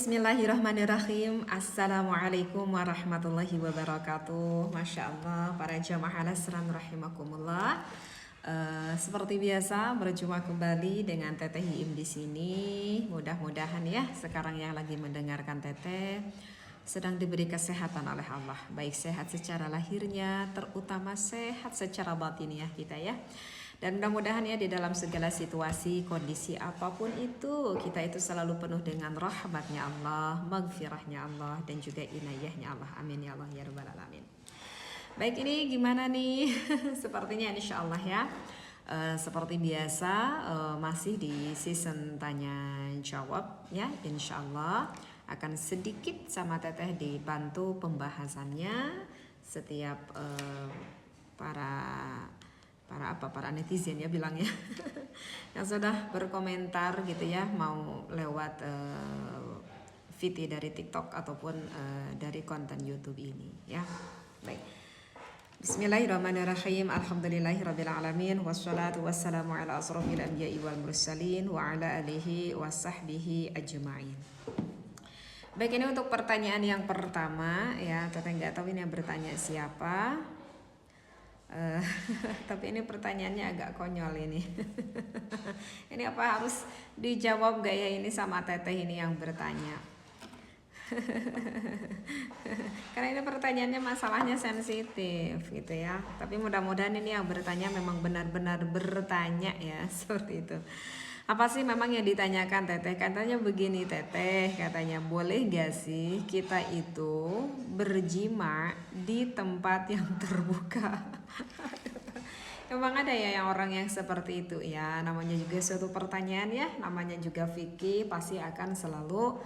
Bismillahirrahmanirrahim. Assalamualaikum warahmatullahi wabarakatuh. Masya Allah, para jamaah al-asran rahimakumullah. Seperti biasa berjumpa kembali dengan Teteh Hiim di sini. Mudah-mudahan ya sekarang yang lagi mendengarkan Teteh sedang diberi kesehatan oleh Allah, baik sehat secara lahirnya, terutama sehat secara batiniah kita ya. Dan mudah-mudahan ya di dalam segala situasi, kondisi apapun itu, kita itu selalu penuh dengan rahmatnya Allah, maghfirahnya Allah, dan juga inayahnya Allah. Amin ya Allah ya rabbal alamin. Baik, ini gimana nih? Sepertinya insya Allah ya, seperti biasa masih di season tanya jawab ya. Insya Allah akan sedikit sama Teteh dibantu pembahasannya setiap para netizen ya bilangnya yang sudah berkomentar gitu ya, mau lewat VT dari TikTok ataupun dari konten YouTube ini ya. Baik. Bismillahirrahmanirrahim. Alhamdulillahirabbil alamin wassalatu wassalamu ala asrofil anbiya'i wal mursalin wa ala alihi wasahbihi ajma'in. Baik, ini untuk pertanyaan yang pertama ya. Teteh nggak tahu ini yang bertanya siapa. Tapi ini pertanyaannya agak konyol ini. Ini apa harus dijawab gak ya ini sama Teteh ini yang bertanya? Karena ini pertanyaannya masalahnya sensitif gitu ya. Tapi mudah-mudahan ini yang bertanya memang benar-benar bertanya ya, seperti itu. Apa sih memang yang ditanyakan Teteh? Katanya begini Teteh, katanya boleh gak sih kita itu berjima di tempat yang terbuka? Emang ada ya yang orang yang seperti itu ya. Namanya juga suatu pertanyaan ya, namanya juga fikih, pasti akan selalu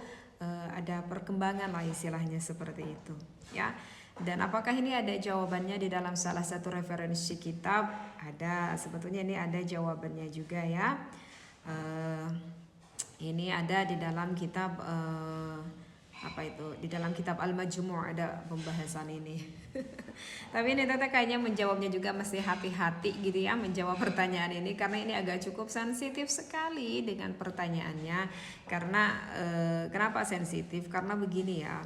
ada perkembangan lah istilahnya seperti itu ya. Dan apakah ini ada jawabannya di dalam salah satu referensi kitab? Ada, sebetulnya ini ada jawabannya juga ya. Ini ada di dalam kitab apa itu, di dalam kitab Al-Majmu' ada pembahasan ini. Tapi ini Teteh kayaknya menjawabnya juga mesti hati-hati gitu ya, menjawab pertanyaan ini, karena ini agak cukup sensitif sekali dengan pertanyaannya. Karena kenapa sensitif? Karena begini ya,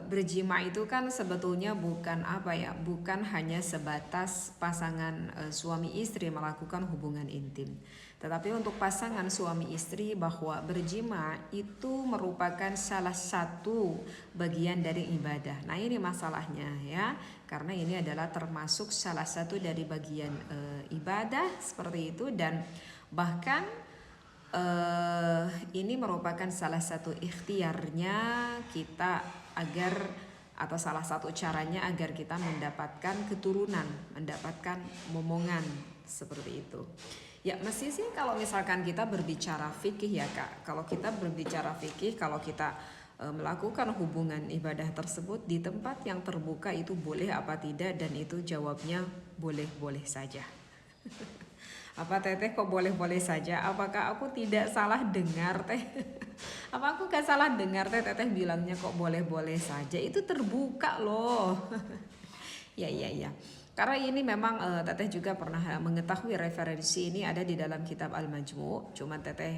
berjima itu kan sebetulnya bukan apa ya, bukan hanya sebatas pasangan suami istri melakukan hubungan intim. Tetapi untuk pasangan suami istri bahwa berjima itu merupakan salah satu bagian dari ibadah. Nah ini masalahnya ya, karena ini adalah termasuk salah satu dari bagian ibadah seperti itu. Dan bahkan ini merupakan salah satu ikhtiarnya kita agar, atau salah satu caranya agar kita mendapatkan keturunan, mendapatkan momongan seperti itu. Ya mesti sih kalau misalkan kita berbicara fikih ya Kak. Kalau kita berbicara fikih, kalau kita melakukan hubungan ibadah tersebut di tempat yang terbuka itu boleh apa tidak? Dan itu jawabnya boleh-boleh saja. Apa Teteh kok boleh-boleh saja? Apakah aku tidak salah dengar Teh? Apa aku gak salah dengar Teteh bilangnya kok boleh-boleh saja? Itu terbuka loh. Ya. Karena ini memang Teteh juga pernah mengetahui referensi ini ada di dalam kitab Al-Majmu'. Cuman Teteh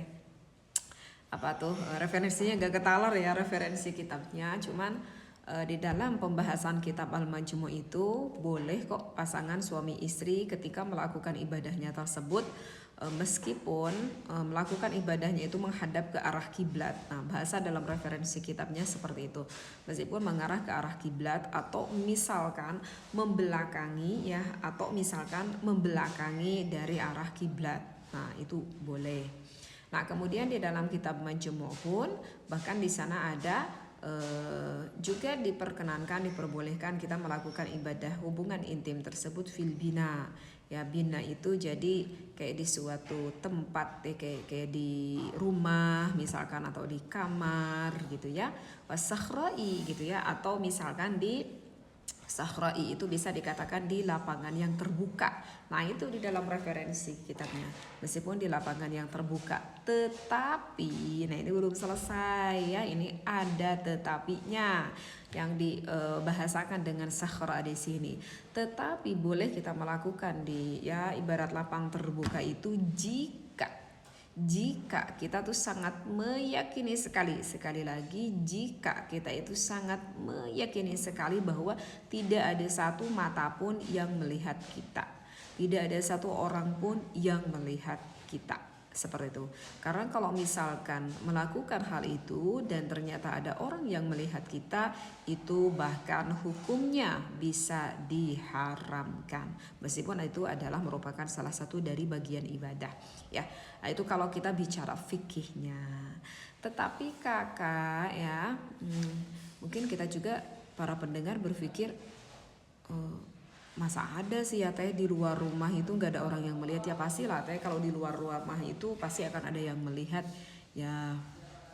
referensinya gak ketalar ya, referensi kitabnya. Cuman di dalam pembahasan kitab Al-Majmu' itu boleh kok pasangan suami istri ketika melakukan ibadahnya tersebut meskipun melakukan ibadahnya itu menghadap ke arah kiblat. Nah, bahasa dalam referensi kitabnya seperti itu. Meskipun mengarah ke arah kiblat atau misalkan membelakangi ya, atau misalkan membelakangi dari arah kiblat. Nah, itu boleh. Nah, kemudian di dalam kitab Majmu' pun bahkan di sana ada juga diperbolehkan kita melakukan ibadah hubungan intim tersebut fil bina. Ya, bina itu jadi kayak di suatu tempat kayak di rumah misalkan, atau di kamar gitu ya. Wasakhra'i gitu ya, atau misalkan di sakhra'i itu bisa dikatakan di lapangan yang terbuka. Nah itu di dalam referensi kitabnya, meskipun di lapangan yang terbuka. Tetapi, nah ini belum selesai ya, ini ada tetapinya yang dibahasakan dengan sakhra di sini. Tetapi boleh kita melakukan di ya ibarat lapang terbuka itu Jika kita tuh sangat meyakini sekali lagi, jika kita itu sangat meyakini sekali bahwa tidak ada satu mata pun yang melihat kita, tidak ada satu orang pun yang melihat kita, seperti itu. Karena kalau misalkan melakukan hal itu dan ternyata ada orang yang melihat kita, itu bahkan hukumnya bisa diharamkan, meskipun itu adalah merupakan salah satu dari bagian ibadah ya. Nah, itu kalau kita bicara fikihnya. Tetapi kakak ya, mungkin kita juga para pendengar berpikir, masa ada sih ya teh di luar rumah itu nggak ada orang yang melihat? Ya pastilah teh, kalau di luar rumah itu pasti akan ada yang melihat ya.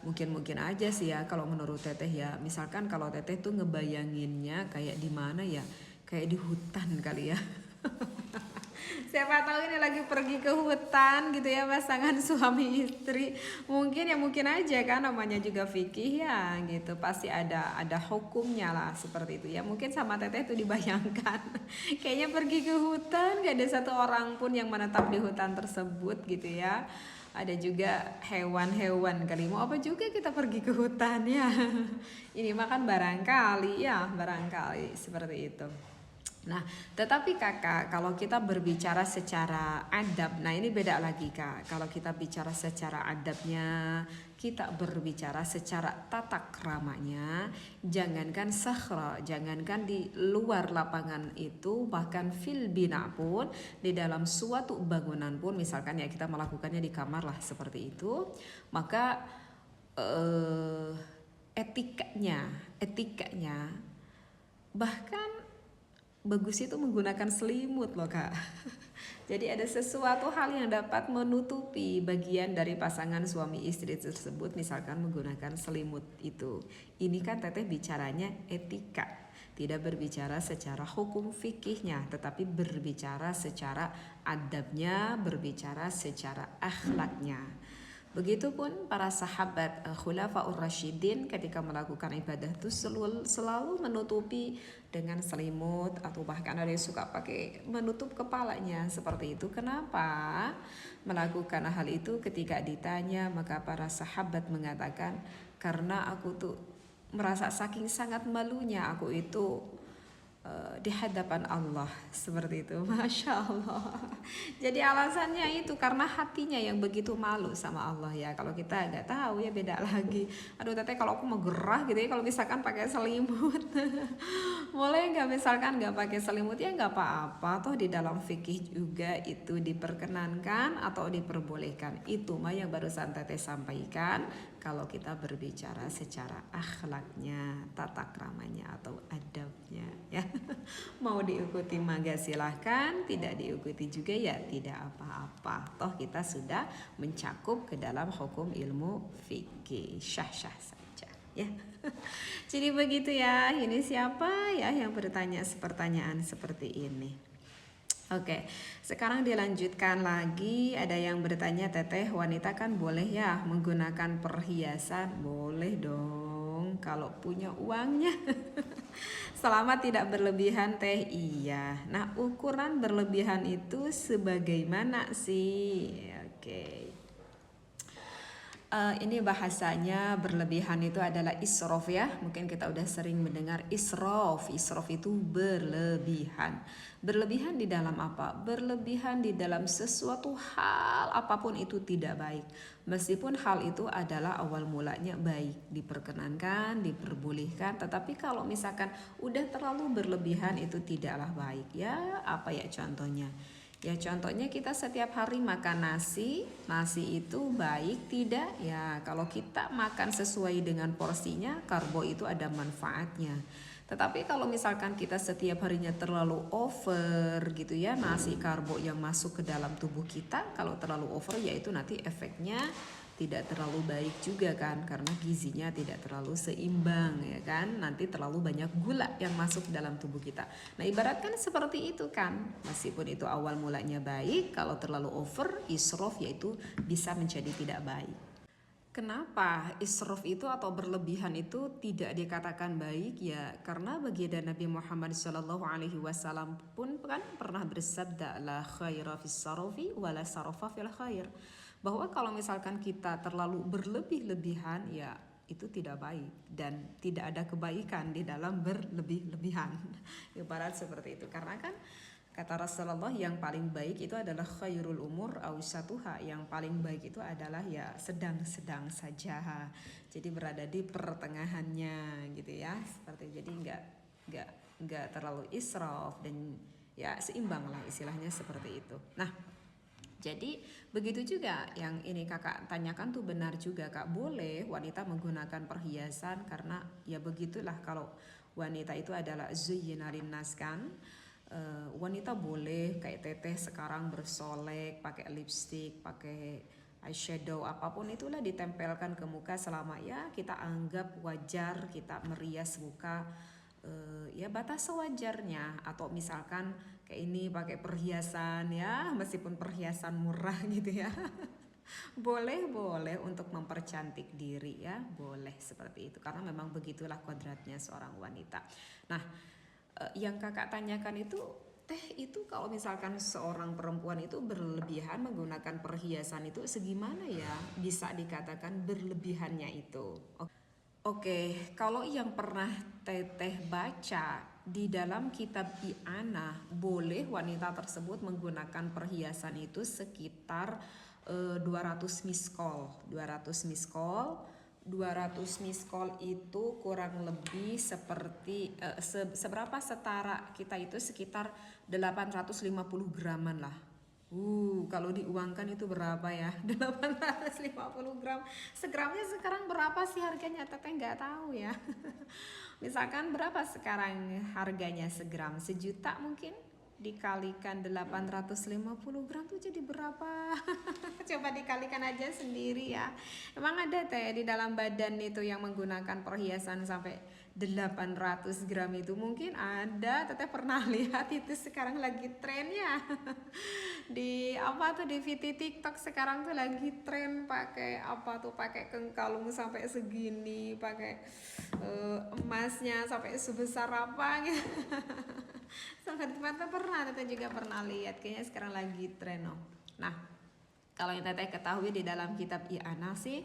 Mungkin aja sih ya kalau menurut teteh ya. Misalkan kalau teteh tuh ngebayanginnya kayak di mana ya, kayak di hutan kali ya. Siapa tahu ini lagi pergi ke hutan gitu ya, pasangan suami istri. Mungkin aja kan, namanya juga fikih ya gitu. Pasti ada hukumnya lah seperti itu ya. Mungkin sama teteh itu dibayangkan kayaknya pergi ke hutan, gak ada satu orang pun yang menetap di hutan tersebut gitu ya. Ada juga hewan-hewan kali, mau apa juga kita pergi ke hutan ya. Ini makan barangkali ya, barangkali seperti itu. Nah, tetapi kakak, kalau kita berbicara secara adab, nah ini beda lagi kak. Kalau kita bicara secara adabnya, kita berbicara secara tata keramanya, jangankan sahra, jangankan di luar lapangan itu, bahkan fil bina pun, di dalam suatu bangunan pun, misalkan ya kita melakukannya di kamar lah seperti itu, maka etikanya bahkan bagus itu menggunakan selimut loh kak. Jadi ada sesuatu hal yang dapat menutupi bagian dari pasangan suami istri tersebut, misalkan menggunakan selimut itu. Ini kan teteh bicaranya etika, tidak berbicara secara hukum fikihnya, tetapi berbicara secara adabnya, berbicara secara akhlaknya. Begitupun para sahabat Khulafaur Rasyidin ketika melakukan ibadah itu selalu menutupi dengan selimut, atau bahkan ada yang suka pakai menutup kepalanya seperti itu. Kenapa melakukan hal itu? Ketika ditanya, maka para sahabat mengatakan, karena aku tuh merasa saking sangat malunya aku itu di hadapan Allah, seperti itu. Masya Allah. Jadi alasannya itu karena hatinya yang begitu malu sama Allah ya. Kalau kita nggak tahu ya beda lagi. Aduh teteh, kalau aku mau gerah gitu ya kalau misalkan pakai selimut. Boleh nggak misalkan nggak pakai selimut? Ya nggak apa-apa, toh di dalam fikih juga itu diperkenankan atau diperbolehkan. Itu mah yang barusan teteh sampaikan. Kalau kita berbicara secara akhlaknya, tata keramanya atau adabnya ya. Mau diikuti mangga silahkan, tidak diikuti juga ya tidak apa-apa. Toh kita sudah mencakup ke dalam hukum ilmu fikih, syah-syah saja ya. Jadi begitu ya. Ini siapa ya yang bertanya pertanyaan seperti ini? Oke, sekarang dilanjutkan lagi. Ada yang bertanya, teteh, wanita kan boleh ya menggunakan perhiasan? Boleh dong kalau punya uangnya. Selama tidak berlebihan teh, iya. Nah, ukuran berlebihan itu sebagaimana sih? Oke. Ini bahasanya berlebihan itu adalah israf ya. Mungkin kita udah sering mendengar israf. Israf itu berlebihan. Berlebihan di dalam apa? Berlebihan di dalam sesuatu hal apapun itu tidak baik. Meskipun hal itu adalah awal mulanya baik, diperkenankan, diperbolehkan. Tetapi kalau misalkan udah terlalu berlebihan itu tidaklah baik ya. Apa ya contohnya? Ya contohnya kita setiap hari makan nasi itu baik tidak? Ya kalau kita makan sesuai dengan porsinya, karbo itu ada manfaatnya. Tetapi kalau misalkan kita setiap harinya terlalu over gitu ya, nasi karbo yang masuk ke dalam tubuh kita, kalau terlalu over yaitu nanti efeknya tidak terlalu baik juga kan, karena gizinya tidak terlalu seimbang ya kan, nanti terlalu banyak gula yang masuk dalam tubuh kita. Nah ibaratkan seperti itu kan, meskipun itu awal mulanya baik, kalau terlalu over, israf yaitu bisa menjadi tidak baik. Kenapa israf itu atau berlebihan itu tidak dikatakan baik ya? Karena baginda Nabi Muhammad SAW pun kan pernah bersabda la khaira fis sarafi wala sarafa fil khair. Bahwa kalau misalkan kita terlalu berlebih-lebihan ya itu tidak baik dan tidak ada kebaikan di dalam berlebih-lebihan. Ibarat seperti itu. Karena kan kata Rasulullah yang paling baik itu adalah khairul umur awsatuha, yang paling baik itu adalah ya sedang-sedang saja. Jadi berada di pertengahannya gitu ya. Seperti jadi nggak terlalu israf dan ya seimbang lah istilahnya seperti itu. Nah, jadi begitu juga yang ini kakak tanyakan tuh benar juga kak, boleh wanita menggunakan perhiasan karena ya begitulah kalau wanita itu adalah zuyyina linnas kan. Wanita boleh kayak teteh sekarang bersolek, pakai lipstick, pakai eyeshadow, apapun itulah ditempelkan ke muka selama ya kita anggap wajar, kita merias muka ya batas sewajarnya. Atau misalkan kayak ini pakai perhiasan ya, meskipun perhiasan murah gitu ya. Boleh untuk mempercantik diri ya, boleh seperti itu karena memang begitulah kodratnya seorang wanita. Nah, yang kakak tanyakan itu teh itu kalau misalkan seorang perempuan itu berlebihan menggunakan perhiasan itu segimana ya bisa dikatakan berlebihannya itu. Oke, kalau yang pernah teteh baca di dalam kitab I'anah, boleh wanita tersebut menggunakan perhiasan itu sekitar 200 miskol. 200 miskol 200 miskol itu kurang lebih seperti seberapa setara kita itu sekitar 850 graman lah. Kalau diuangkan itu berapa ya? 850 gram. Segramnya sekarang berapa sih harganya? Teteh nggak tahu ya. Misalkan berapa sekarang harganya segram? 1 juta mungkin? Dikalikan 850 gram tuh jadi berapa? Coba dikalikan aja sendiri ya. Emang ada teh di dalam badan itu yang menggunakan perhiasan sampai 800 gram itu? Mungkin ada, teteh pernah lihat itu sekarang lagi trennya. Di apa tuh di VT TikTok sekarang tuh lagi tren pakai apa tuh, pakai kalung sampai segini, pakai emasnya sampai sebesar apa gitu. Seperti mata pernah, teteh juga pernah lihat, kayaknya sekarang lagi tren. Nah, kalau yang teteh ketahui di dalam kitab I'anah sih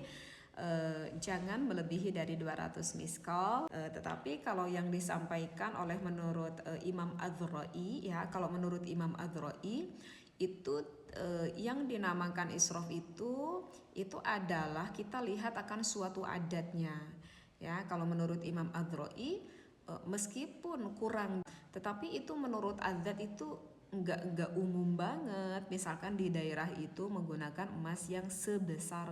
jangan melebihi dari 200 miskal. Tetapi kalau yang disampaikan oleh menurut Imam Adzra'i ya, kalau menurut Imam Adzra'i itu yang dinamakan israf itu adalah kita lihat akan suatu adatnya ya. Kalau menurut Imam Adzra'i meskipun kurang, tetapi itu menurut adat itu nggak umum banget. Misalkan di daerah itu menggunakan emas yang sebesar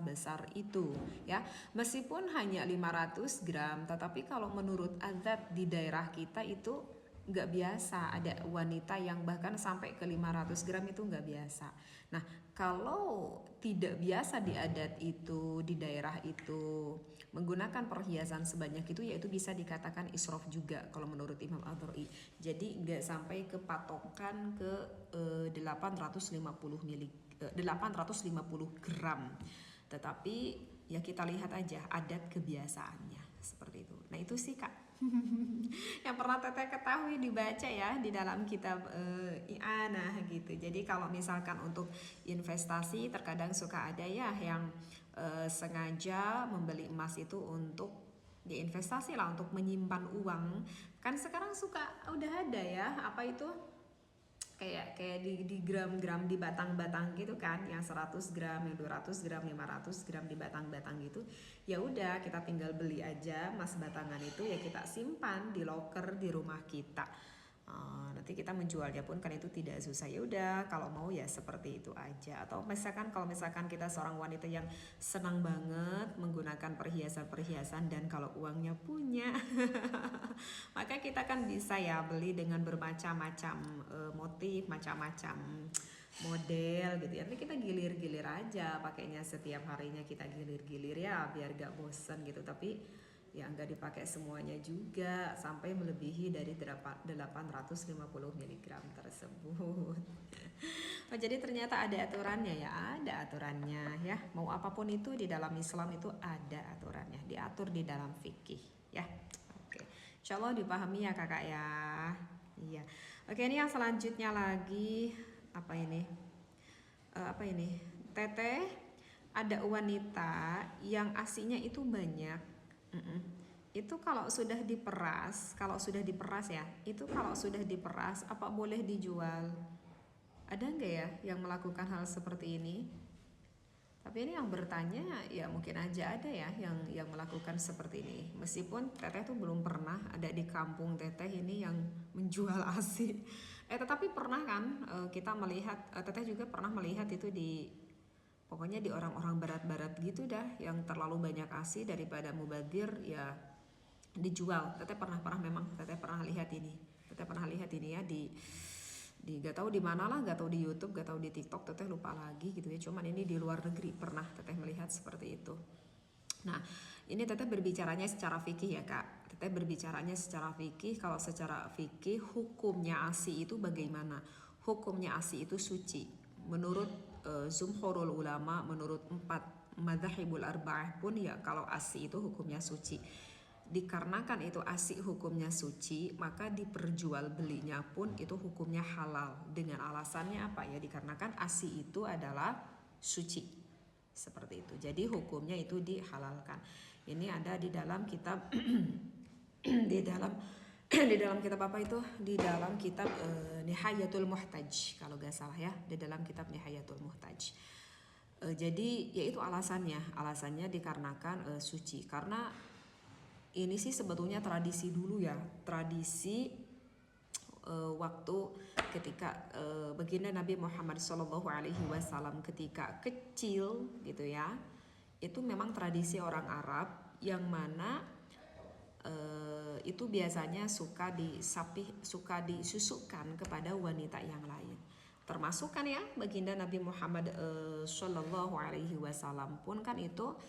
itu ya, meskipun hanya 500 gram, tetapi kalau menurut adat di daerah kita itu nggak biasa. Ada wanita yang bahkan sampai ke 500 gram itu nggak biasa. Nah, kalau tidak biasa di adat itu, di daerah itu menggunakan perhiasan sebanyak itu, yaitu bisa dikatakan israf juga kalau menurut Imam Adzra'i. Jadi nggak sampai ke patokan ke 850 gram. Tetapi ya kita lihat aja adat kebiasaannya seperti itu. Nah itu sih kak yang pernah teteh ketahui dibaca ya di dalam kitab I'anah gitu. Jadi kalau misalkan untuk investasi terkadang suka ada ya yang sengaja membeli emas itu untuk diinvestasi lah, untuk menyimpan uang. Kan sekarang suka udah ada ya apa itu kayak di gram-gram, di batang-batang gitu kan, yang 100 gram, yang 200 gram, 500 gram di batang-batang gitu. Ya udah kita tinggal beli aja emas batangan itu, ya kita simpan di loker di rumah kita. Nanti kita menjualnya pun kan itu tidak susah. Ya udah kalau mau ya seperti itu aja. Atau misalkan kalau misalkan kita seorang wanita yang senang banget menggunakan perhiasan-perhiasan dan kalau uangnya punya maka kita kan bisa ya beli dengan bermacam-macam motif, macam-macam model gitu ya. Nanti kita gilir-gilir aja pakainya, setiap harinya kita gilir-gilir ya biar gak bosen gitu. Tapi Ya nggak dipakai semuanya juga sampai melebihi dari 850 mg tersebut. Oh, jadi ternyata ada aturannya ya, ada aturannya ya. Mau apapun itu di dalam Islam itu ada aturannya, diatur di dalam fikih ya. Oke, insya Allah dipahami ya kakak ya. Iya. Oke, ini yang selanjutnya lagi apa ini? Apa ini? Teteh, ada wanita yang asinya itu banyak. Itu kalau sudah diperas, ya, itu kalau sudah diperas apa boleh dijual? Ada nggak ya yang melakukan hal seperti ini? Tapi ini yang bertanya ya mungkin aja ada ya yang melakukan seperti ini. Meskipun teteh tuh belum pernah ada di kampung teteh ini yang menjual ASI. Tetapi pernah kan kita melihat, teteh juga pernah melihat itu di pokoknya di orang-orang barat-barat gitu dah, yang terlalu banyak ASI daripada mubazir ya dijual. Teteh pernah lihat ini. Teteh pernah lihat ini ya di gak tahu di mana lah, gak tahu di YouTube, gak tahu di TikTok, teteh lupa lagi gitu ya. Cuman ini di luar negeri pernah teteh melihat seperti itu. Nah, ini teteh berbicaranya secara fikih ya kak. Teteh berbicaranya secara fikih. Kalau secara fikih hukumnya ASI itu bagaimana? Hukumnya ASI itu suci. Menurut Jumhurul ulama, menurut 4 madzhabul arba'ah pun ya kalau ASI itu hukumnya suci. Dikarenakan itu ASI hukumnya suci, maka diperjualbelinya pun itu hukumnya halal. Dengan alasannya apa ya? Dikarenakan ASI itu adalah suci. Seperti itu. Jadi hukumnya itu dihalalkan. Ini ada di dalam kitab di dalam kitab apa itu? Di dalam kitab Nihayatul Muhtaj kalau gak salah ya, di dalam kitab Nihayatul Muhtaj. Jadi yaitu alasannya dikarenakan suci. Karena ini sih sebetulnya tradisi dulu ya, tradisi waktu ketika baginda Nabi Muhammad SAW ketika kecil gitu ya, itu memang tradisi orang Arab yang mana itu biasanya suka disusukan kepada wanita yang lain. Termasuk kan ya baginda Nabi Muhammad SAW pun kan itu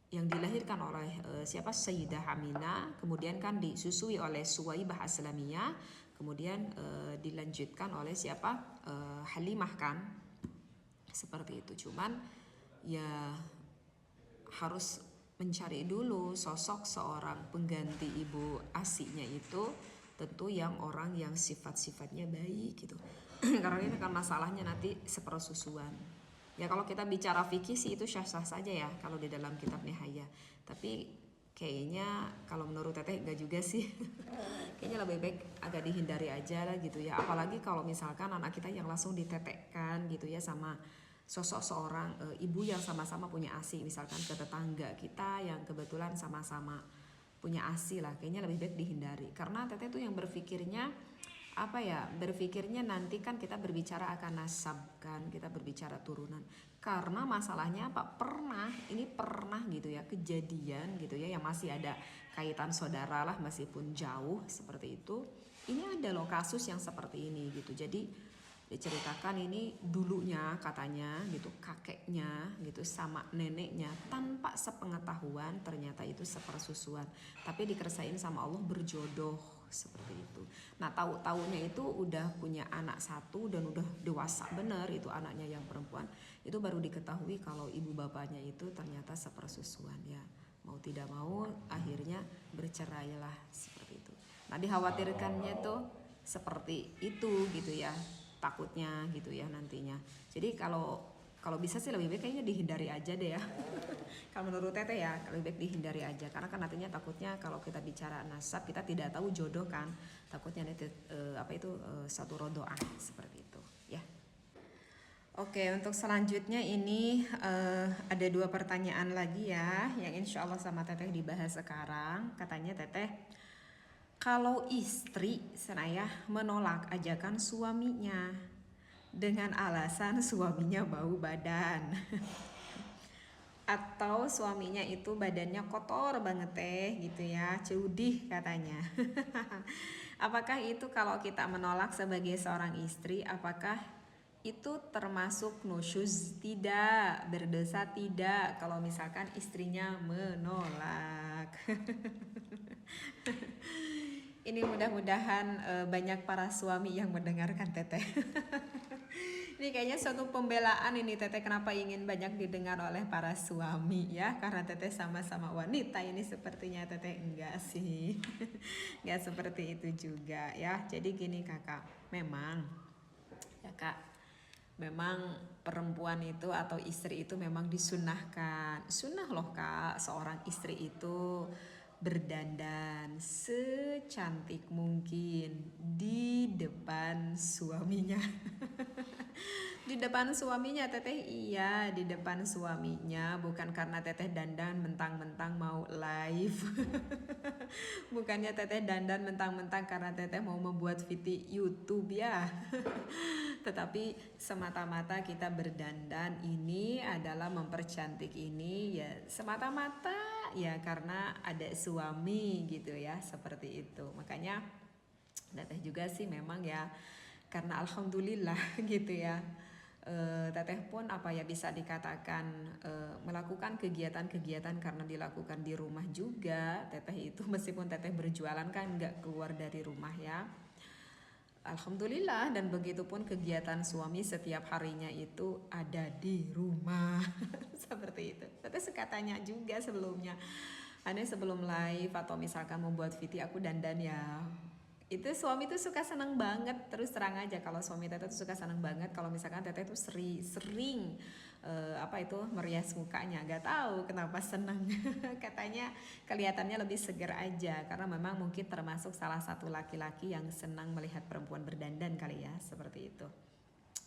yang dilahirkan oleh siapa, Sayyidah Aminah, kemudian kan disusui oleh Suwaibah Aslamiyah, kemudian dilanjutkan oleh siapa, Halimah kan, seperti itu. Cuman ya harus mencari dulu sosok seorang pengganti ibu asinya itu, tentu yang orang yang sifat-sifatnya baik gitu. Karena ini kan masalahnya nanti sepersusuan. Ya kalau kita bicara fikih sih itu sah-sah saja ya kalau di dalam kitab Nihaya. Tapi kayaknya kalau menurut teteh enggak juga sih. Kayaknya lebih baik agak dihindari aja lah gitu ya. Apalagi kalau misalkan anak kita yang langsung ditetekkan gitu ya sama sosok seorang ibu yang sama-sama punya ASI, misalkan ke tetangga kita yang kebetulan sama-sama punya ASI lah, kayaknya lebih baik dihindari. Karena teteh tuh yang berpikirnya apa ya, berpikirnya nanti kan kita berbicara akan nasab kan, kita berbicara turunan. Karena masalahnya apa, pernah gitu ya kejadian gitu ya yang masih ada kaitan saudara lah meskipun jauh seperti itu. Ini ada loh kasus yang seperti ini gitu. Jadi diceritakan ini dulunya katanya gitu kakeknya gitu sama neneknya tanpa sepengetahuan ternyata itu sepersusuan, tapi dikersain sama Allah berjodoh seperti itu. Nah tahu-tahunya itu udah punya anak satu dan udah dewasa bener itu anaknya yang perempuan, itu baru diketahui kalau ibu bapaknya itu ternyata sepersusuan ya. Mau tidak mau akhirnya bercerailah seperti itu. Nah dikhawatirkannya tuh seperti itu gitu ya, takutnya gitu ya nantinya. Jadi kalau bisa sih lebih baik kayaknya dihindari aja deh ya. Kalau menurut teteh ya lebih baik dihindari aja, karena kan nantinya takutnya kalau kita bicara nasab kita tidak tahu jodoh kan, takutnya nanti satu rodoah seperti itu ya. Oke, untuk selanjutnya ini ada 2 pertanyaan lagi ya yang insya Allah sama teteh dibahas sekarang. Katanya teteh, kalau istri senayah menolak ajakan suaminya dengan alasan suaminya bau badan atau suaminya itu badannya kotor banget gitu ya, cudih katanya. Apakah itu kalau kita menolak sebagai seorang istri, apakah itu termasuk nusyuz tidak, berdosa tidak kalau misalkan istrinya menolak. Ini mudah-mudahan banyak para suami yang mendengarkan Teteh. Ini kayaknya suatu pembelaan ini Teteh, kenapa ingin banyak didengar oleh para suami ya, karena Teteh sama-sama wanita ini sepertinya. Teteh enggak sih. Enggak seperti itu juga ya. Jadi gini Kakak, memang ya Kak, memang perempuan itu atau istri itu memang disunahkan. Sunnah loh Kak, seorang istri itu berdandan secantik mungkin di depan suaminya. Di depan suaminya Teteh, iya di depan suaminya, bukan karena Teteh dandan mentang-mentang mau live. Bukannya Teteh dandan mentang-mentang karena Teteh mau membuat video YouTube ya. Tetapi semata-mata kita berdandan ini adalah mempercantik ini ya semata-mata ya karena ada suami gitu ya, seperti itu. Makanya Teteh juga sih memang ya, karena alhamdulillah gitu ya, Teteh pun apa ya bisa dikatakan melakukan kegiatan-kegiatan karena dilakukan di rumah juga. Teteh itu meskipun Teteh berjualan kan nggak keluar dari rumah ya, alhamdulillah. Dan begitupun kegiatan suami setiap harinya itu ada di rumah. Seperti itu. Teteh suka tanya juga sebelumnya, aneh sebelum live atau misalkan membuat video aku dandan ya, itu suami tuh suka seneng banget. Terus terang aja kalau suami Teteh tuh suka seneng banget kalau misalkan Teteh tuh sering apa itu merias mukanya. Gak tahu kenapa seneng. Katanya kelihatannya lebih segar aja karena memang mungkin termasuk salah satu laki-laki yang senang melihat perempuan berdandan kali ya, seperti itu.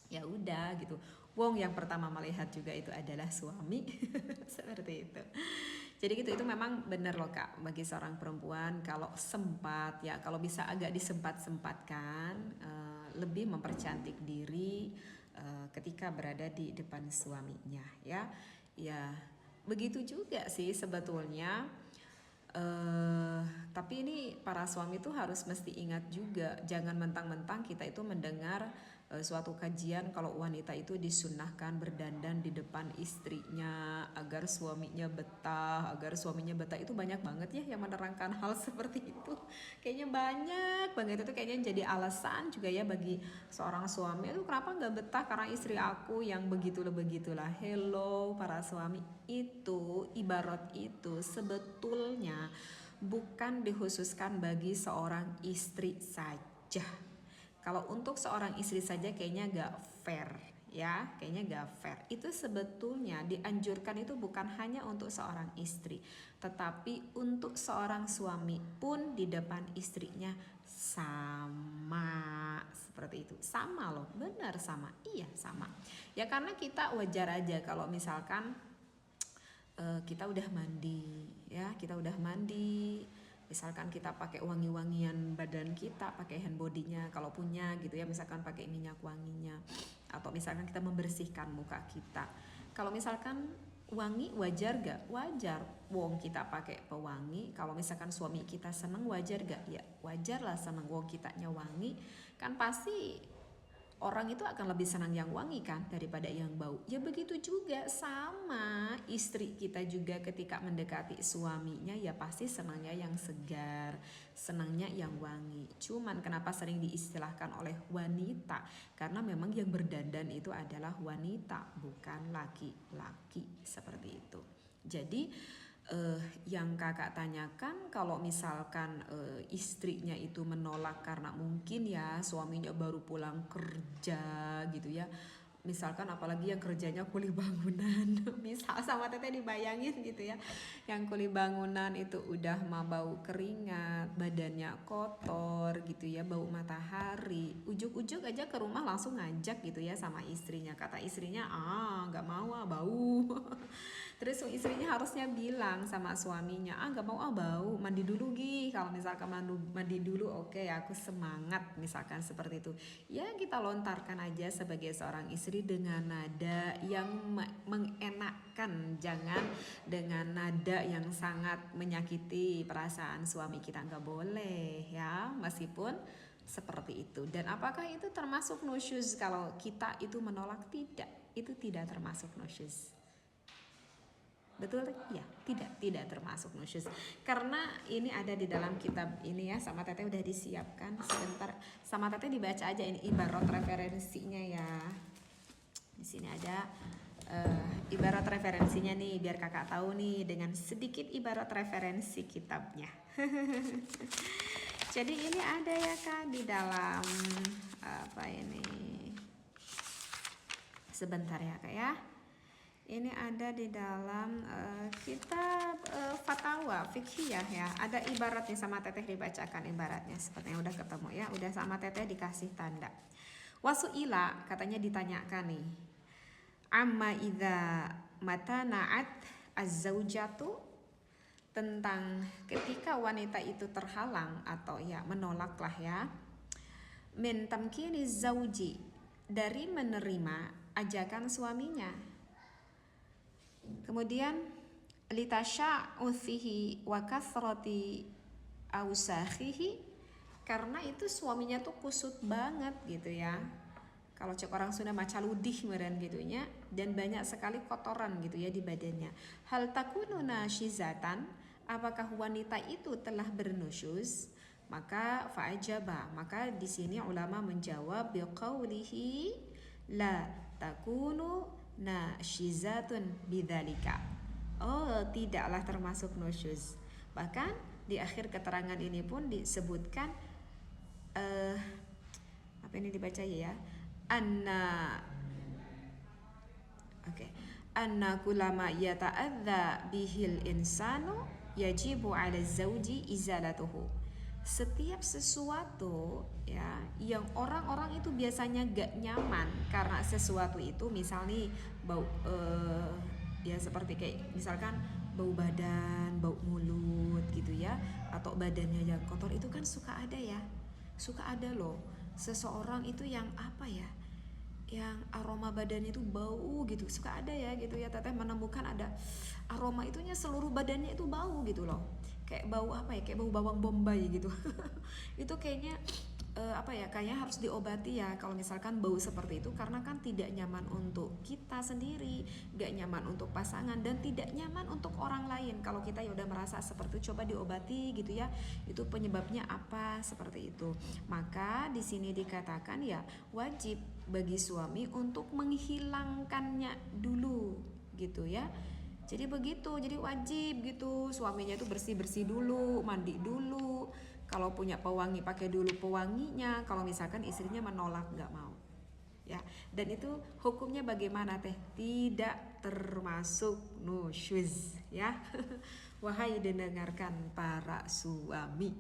Ya udah gitu. Wong yang pertama melihat juga itu adalah suami. Seperti itu. Jadi gitu, itu memang benar loh Kak, bagi seorang perempuan kalau sempat ya, kalau bisa agak disempat-sempatkan lebih mempercantik diri ketika berada di depan suaminya ya. Ya begitu juga sih sebetulnya. Tapi ini para suami tuh harus mesti ingat juga, jangan mentang-mentang kita itu mendengar suatu kajian kalau wanita itu disunahkan berdandan di depan istrinya agar suaminya betah, itu banyak banget ya yang menerangkan hal seperti itu. Kayaknya banyak banget, itu kayaknya jadi alasan juga ya bagi seorang suami itu kenapa nggak betah karena istri aku yang begitulah. Hello para suami, itu ibarat itu sebetulnya bukan dikhususkan bagi seorang istri saja. Kalau untuk seorang istri saja kayaknya gak fair ya, kayaknya gak fair. Itu sebetulnya dianjurkan itu bukan hanya untuk seorang istri, tetapi untuk seorang suami pun di depan istrinya sama, seperti itu. Sama loh, benar sama, iya sama. Ya karena kita wajar aja kalau misalkan kita udah mandi ya, misalkan kita pakai wangi-wangian badan kita, pakai hand bodinya kalau punya gitu ya, misalkan pakai minyak wanginya, atau misalkan kita membersihkan muka kita. Kalau misalkan wangi wajar gak? Wajar. Wong kita pakai pewangi, kalau misalkan suami kita seneng wajar gak? Ya wajar lah, seneng wong kitanya wangi kan, pasti orang itu akan lebih senang yang wangi kan daripada yang bau. Ya begitu juga sama istri kita juga ketika mendekati suaminya ya pasti senangnya yang segar, senangnya yang wangi. Cuman kenapa sering diistilahkan oleh wanita? Karena memang yang berdandan itu adalah wanita, bukan laki-laki, seperti itu. Jadi yang kakak tanyakan kalau misalkan istrinya itu menolak karena mungkin ya suaminya baru pulang kerja gitu ya, misalkan apalagi yang kerjanya kuli bangunan. Misal sama Teteh dibayangin gitu ya, yang kuli bangunan itu udah mah bau keringat, badannya kotor gitu ya, bau matahari, ujuk-ujuk aja ke rumah langsung ngajak gitu ya sama istrinya. Kata istrinya gak mau bau. Terus istrinya harusnya bilang sama suaminya, gak mau bau, mandi dulu Gi. Kalau misalkan mandi dulu oke, aku semangat, misalkan seperti itu. Ya kita lontarkan aja sebagai seorang istri dengan nada yang mengenakkan, jangan dengan nada yang sangat menyakiti perasaan suami kita. Gak boleh ya, meskipun Seperti itu. Dan apakah itu termasuk nusyuz kalau kita itu menolak? Tidak, itu tidak termasuk nusyuz. Betul? Ya, tidak termasuk nusyuz. Karena ini ada di dalam kitab ini ya, sama Teteh udah disiapkan. Sebentar, sama Teteh dibaca aja ini ibarat referensinya ya. Di sini ada ibarat referensinya nih, biar kakak tahu nih dengan sedikit ibarat referensi kitabnya. Jadi ini ada ya Kak di dalam apa ini? Sebentar ya Kak ya. Ini ada di dalam kitab fatwa fikhiyah ya. Ada ibaratnya, sama Teteh dibacakan ibaratnya. Sepertinya udah ketemu ya. Udah sama Teteh dikasih tanda. Wasu'ila, katanya ditanyakan nih. Amma idza matana'at az-zaujatu, tentang ketika wanita itu terhalang atau ya menolak lah ya, min tamkini zauji, dari menerima ajakan suaminya. Kemudian litasha'u fihi wa kathrati ausakhihi, karena itu suaminya tuh kusut banget gitu ya. Kalau cek orang Sunda maca ludih meren gitunya, dan banyak sekali kotoran gitu ya di badannya. Hal takunu nasyizatan, apakah wanita itu telah bernusyuz? Maka fa'ajaba, maka di sini ulama menjawab biqaulihi la takunu nasyizatun bidzalika. Oh, tidaklah termasuk nusyuz. Bahkan di akhir keterangan ini pun disebutkan apa ini dibaca ya? Anna kulama yata'adza bihil insanu yajibu 'ala zauji izalatuhu. Setiap sesuatu ya yang orang-orang itu biasanya gak nyaman karena sesuatu itu, misal nih bau ya seperti kayak misalkan bau badan, bau mulut gitu ya, atau badannya yang kotor, itu kan suka ada loh seseorang itu yang apa ya, yang aroma badannya itu bau gitu, suka ada ya gitu ya. Teteh menemukan ada aroma itunya seluruh badannya itu bau gitu loh, kayak bau apa ya, kayak bau bawang bombay gitu. Itu kayaknya apa ya, kayaknya harus diobati ya kalau misalkan bau seperti itu, karena kan tidak nyaman untuk kita sendiri, gak nyaman untuk pasangan, dan tidak nyaman untuk orang lain. Kalau kita ya udah merasa seperti itu, coba diobati gitu ya, itu penyebabnya apa, seperti itu. Maka di sini dikatakan ya wajib bagi suami untuk menghilangkannya dulu gitu ya. Jadi begitu, jadi wajib gitu, suaminya itu bersih-bersih dulu, mandi dulu. Kalau punya pewangi pakai dulu pewanginya. Kalau misalkan istrinya menolak nggak mau, ya. Dan itu hukumnya bagaimana teh? Tidak termasuk nusyuz, ya. Wahai dengarkan para suami.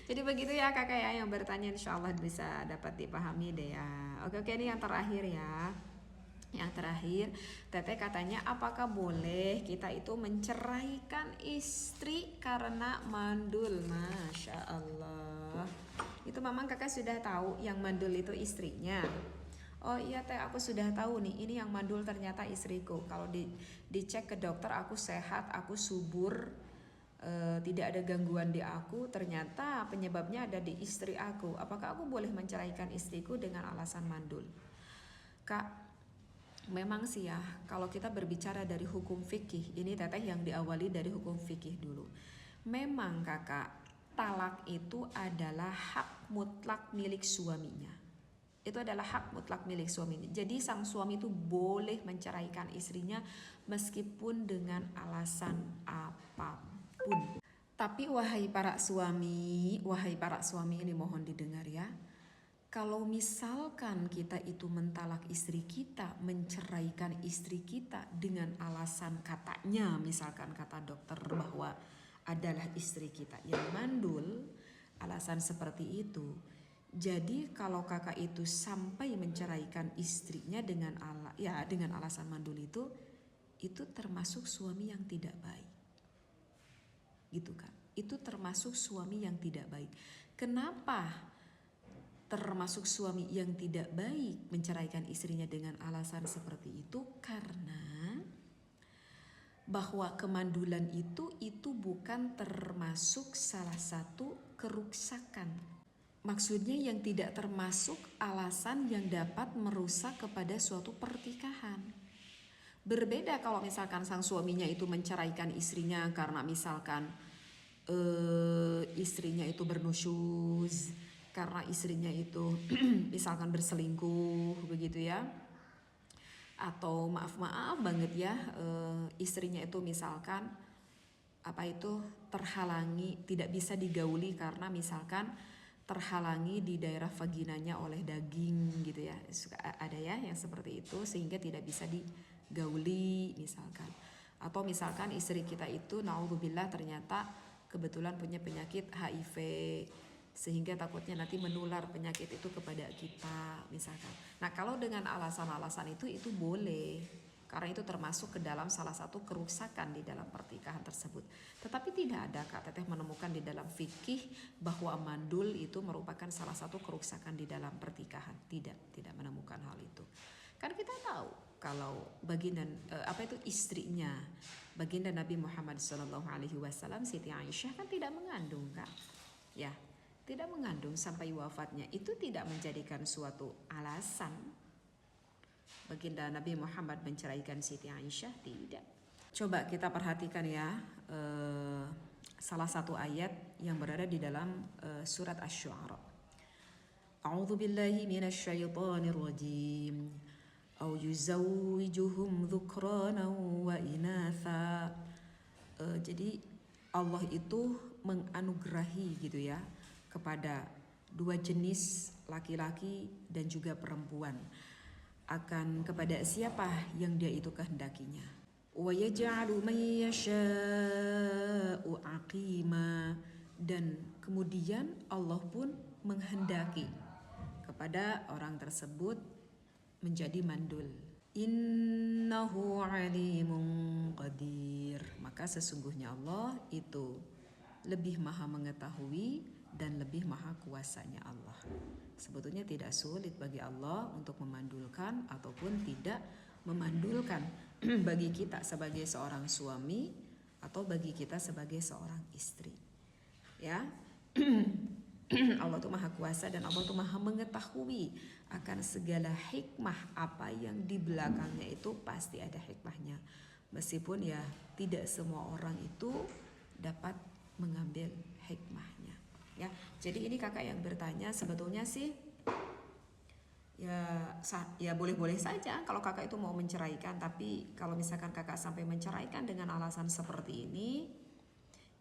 Jadi begitu ya kakak ya, yang bertanya insya Allah bisa dapat dipahami deh ya. Oke, ini yang terakhir ya. Yang terakhir, Teteh katanya apakah boleh kita itu menceraikan istri karena mandul? Masya Allah. Itu memang kakak sudah tahu yang mandul itu istrinya. Oh iya Teh, aku sudah tahu nih, ini yang mandul ternyata istriku. Kalau dicek ke dokter aku sehat, aku subur, tidak ada gangguan di aku, ternyata penyebabnya ada di istri aku. Apakah aku boleh menceraikan istriku dengan alasan mandul? Kak, memang sih ya, kalau kita berbicara dari hukum fikih, ini Teteh yang diawali dari hukum fikih dulu. Memang kakak, talak itu adalah hak mutlak milik suaminya. Itu adalah hak mutlak milik suaminya. Jadi sang suami itu boleh menceraikan istrinya meskipun dengan alasan apapun. Tapi wahai para suami ini mohon didengar ya. Kalau misalkan kita itu mentalak istri kita, menceraikan istri kita dengan alasan katanya, misalkan kata dokter bahwa adalah istri kita yang mandul, alasan seperti itu. Jadi kalau kakak itu sampai menceraikan istrinya dengan alasan mandul itu termasuk suami yang tidak baik. Gitu kan? Itu termasuk suami yang tidak baik. Kenapa termasuk suami yang tidak baik menceraikan istrinya dengan alasan seperti itu? Karena bahwa kemandulan itu bukan termasuk salah satu keruksakan. Maksudnya yang tidak termasuk alasan yang dapat merusak kepada suatu pertikahan. Berbeda kalau misalkan sang suaminya itu menceraikan istrinya karena misalkan istrinya itu bernusyuz, karena istrinya itu misalkan berselingkuh begitu ya, atau maaf banget ya, istrinya itu misalkan terhalangi, tidak bisa digauli karena misalkan terhalangi di daerah vaginanya oleh daging gitu ya, ada ya yang seperti itu sehingga tidak bisa digauli misalkan. Atau misalkan istri kita itu naudzubillah ternyata kebetulan punya penyakit HIV sehingga takutnya nanti menular penyakit itu kepada kita misalkan. Nah kalau dengan alasan-alasan itu boleh, karena itu termasuk ke dalam salah satu kerusakan di dalam pertikahan tersebut. Tetapi tidak ada Kak Teteh menemukan di dalam fikih bahwa mandul itu merupakan salah satu kerusakan di dalam pertikahan. Tidak menemukan hal itu. Kan kita tahu kalau baginda istrinya baginda Nabi Muhammad SAW Siti Aisyah kan tidak mengandung Kak. Ya, tidak mengandung sampai wafatnya. Itu tidak menjadikan suatu alasan baginda Nabi Muhammad menceraikan Siti Aisyah, tidak. Coba kita perhatikan ya salah satu ayat yang berada di dalam surat Asy-Syu'ara. A'udzu billahi minasyaitonir rajim. Au yuzawwijuhum dzukranan wa inatha. Jadi Allah itu menganugerahi gitu ya kepada dua jenis laki-laki dan juga perempuan, akan kepada siapa yang dia itu kehendakinya. Wa yaj'alu man yasha'u aqima, dan kemudian Allah pun menghendaki kepada orang tersebut menjadi mandul. Innahu alimun qadir, maka sesungguhnya Allah itu lebih maha mengetahui dan lebih maha kuasanya Allah. Sebetulnya tidak sulit bagi Allah untuk memandulkan ataupun tidak memandulkan bagi kita sebagai seorang suami atau bagi kita sebagai seorang istri. Ya. Allah itu maha kuasa dan Allah itu maha mengetahui akan segala hikmah apa yang di belakangnya, itu pasti ada hikmahnya. Meskipun ya tidak semua orang itu dapat mengambil hikmahnya. Ya, jadi ini kakak yang bertanya sebetulnya sih ya boleh-boleh saja kalau kakak itu mau menceraikan, tapi kalau misalkan kakak sampai menceraikan dengan alasan seperti ini,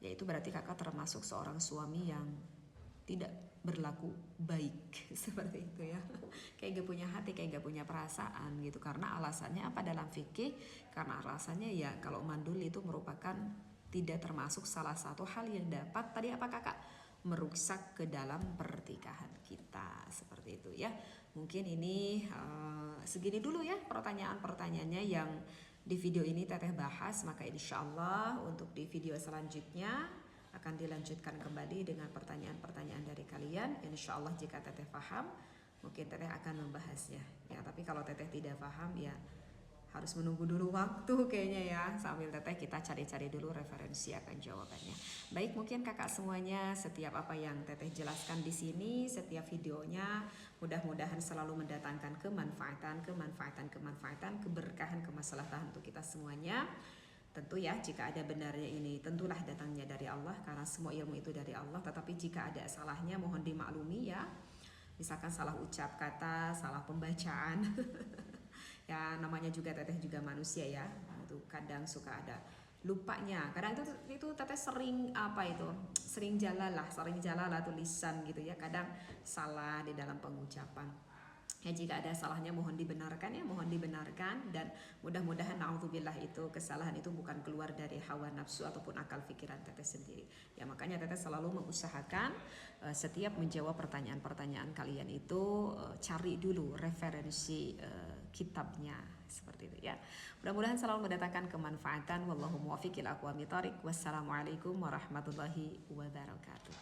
ya itu berarti kakak termasuk seorang suami yang tidak berlaku baik seperti itu ya, kayak gak punya hati, kayak gak punya perasaan gitu. Karena alasannya apa dalam fikih? Karena alasannya ya kalau mandul itu merupakan tidak termasuk salah satu hal yang dapat tadi apa kakak merusak ke dalam pernikahan kita, seperti itu ya. Mungkin ini segini dulu ya pertanyaan-pertanyaannya yang di video ini Teteh bahas. Maka insya Allah untuk di video selanjutnya akan dilanjutkan kembali dengan pertanyaan-pertanyaan dari kalian. Insya Allah jika Teteh paham mungkin Teteh akan membahasnya ya. Tapi kalau Teteh tidak paham ya harus menunggu dulu waktu kayaknya ya, sambil Teteh kita cari-cari dulu referensi akan jawabannya. Baik, mungkin kakak semuanya setiap apa yang Teteh jelaskan di sini, setiap videonya mudah-mudahan selalu mendatangkan keberkahan, kemaslahatan untuk kita semuanya. Tentu ya jika ada benarnya ini tentulah datangnya dari Allah, karena semua ilmu itu dari Allah. Tetapi jika ada salahnya mohon dimaklumi ya. Misalkan salah ucap kata, salah pembacaan. Ya namanya juga Teteh juga manusia ya, itu kadang suka ada lupanya. Kadang itu Teteh sering jalalah tulisan gitu ya, kadang salah di dalam pengucapan. Ya jika ada salahnya mohon dibenarkan ya, mohon dibenarkan. Dan mudah-mudahan naudzubillah itu kesalahan itu bukan keluar dari hawa nafsu ataupun akal pikiran Teteh sendiri. Ya makanya Teteh selalu mengusahakan setiap menjawab pertanyaan-pertanyaan kalian itu cari dulu referensi kitabnya, seperti itu ya. Mudah-mudahan selalu mendatangkan kemanfaatan. Wallahu muwaffiq ila aqwamit thoriq. Wassalamualaikum warahmatullahi wabarakatuh.